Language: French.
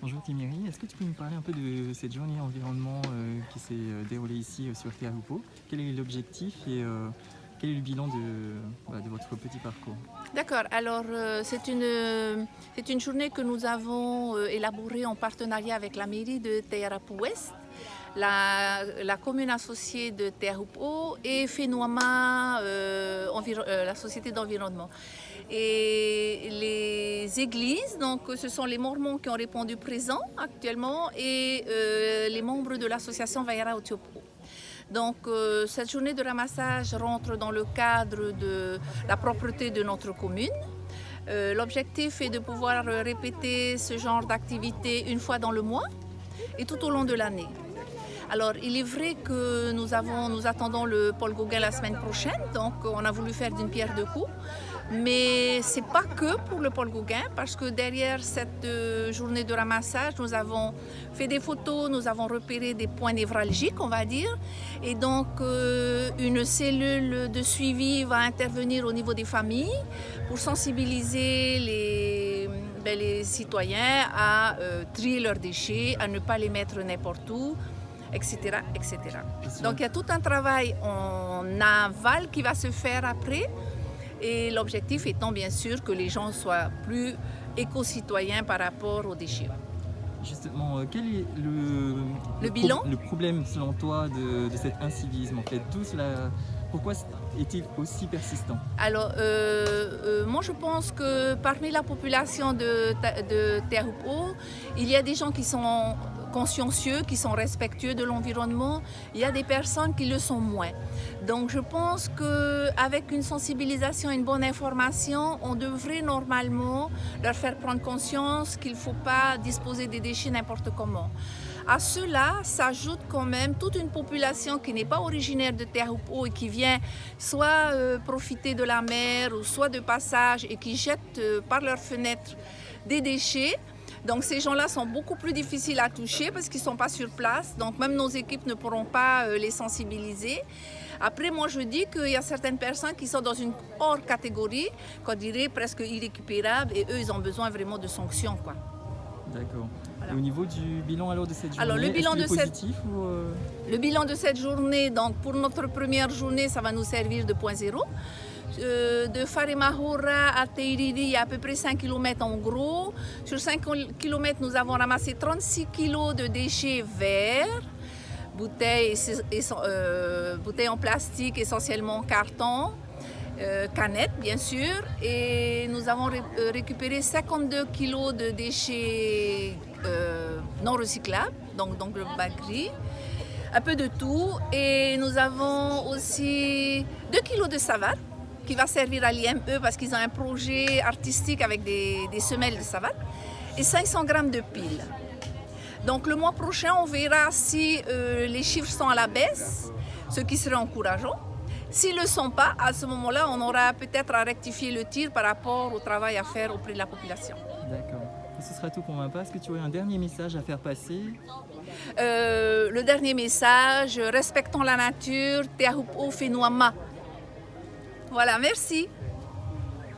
Bonjour Timiri, est-ce que tu peux nous parler un peu de cette journée environnement qui s'est déroulée ici sur Teahupo'o? Quel est l'objectif et quel est le bilan de votre petit parcours? D'accord, alors c'est une journée que nous avons élaborée en partenariat avec la mairie de Tearapu Ouest, la commune associée de Teahupo'o et Fenouama, la société d'environnement. Et les églises, donc ce sont les Mormons qui ont répondu présent actuellement et les membres de l'association Vaira Otiopo. Donc cette journée de ramassage rentre dans le cadre de la propreté de notre commune. L'objectif est de pouvoir répéter ce genre d'activité une fois dans le mois et tout au long de l'année. Alors, il est vrai que nous attendons le Paul Gauguin la semaine prochaine, donc on a voulu faire d'une pierre deux coups. Mais ce n'est pas que pour le Paul Gauguin, parce que derrière cette journée de ramassage, nous avons fait des photos, nous avons repéré des points névralgiques, on va dire. Et donc, une cellule de suivi va intervenir au niveau des familles pour sensibiliser les citoyens à trier leurs déchets, à ne pas les mettre n'importe où, etc., etc. Donc il y a tout un travail en aval qui va se faire après, et l'objectif étant bien sûr que les gens soient plus éco-citoyens par rapport aux déchets. Justement, quel est bilan le problème selon toi de cet incivisme en fait? Pourquoi est-il aussi persistant? Alors, moi je pense que parmi la population de Teahupo'o, il y a des gens qui sont consciencieux, qui sont respectueux de l'environnement. Il y a des personnes qui le sont moins. Donc je pense qu'avec une sensibilisation, une bonne information, on devrait normalement leur faire prendre conscience qu'il ne faut pas disposer des déchets n'importe comment. À cela s'ajoute quand même toute une population qui n'est pas originaire de Teahupo'o et qui vient soit profiter de la mer ou soit de passage et qui jettent par leurs fenêtres des déchets. Donc ces gens-là sont beaucoup plus difficiles à toucher parce qu'ils ne sont pas sur place. Donc même nos équipes ne pourront pas les sensibiliser. Après, moi je dis qu'il y a certaines personnes qui sont dans une hors catégorie, qu'on dirait presque irrécupérable, et eux ils ont besoin vraiment de sanctions, quoi. D'accord. Voilà. Et au niveau du bilan alors de cette journée, alors, le bilan est-ce qu'il est positif ou Le bilan de cette journée, donc pour notre première journée, ça va nous servir de point zéro. De Wharemahora à Teiriri, il y a à peu près 5 km en gros. Sur 5 km, nous avons ramassé 36 kg de déchets verts, bouteilles en plastique, essentiellement en carton, canettes bien sûr, et nous avons récupéré 52 kg de déchets non recyclables, donc le bac gris. Un peu de tout, et nous avons aussi 2 kg de savate qui va servir à l'IME parce qu'ils ont un projet artistique avec des semelles de savate, et 500 grammes de piles. Donc le mois prochain, on verra si les chiffres sont à la baisse, ce qui serait encourageant. S'ils ne le sont pas, à ce moment-là, on aura peut-être à rectifier le tir par rapport au travail à faire auprès de la population. D'accord. Et ce sera tout pour ma part. Est-ce que tu aurais un dernier message à faire passer? Le dernier message, respectons la nature, Teahupo'o Fenouama. Voilà, merci.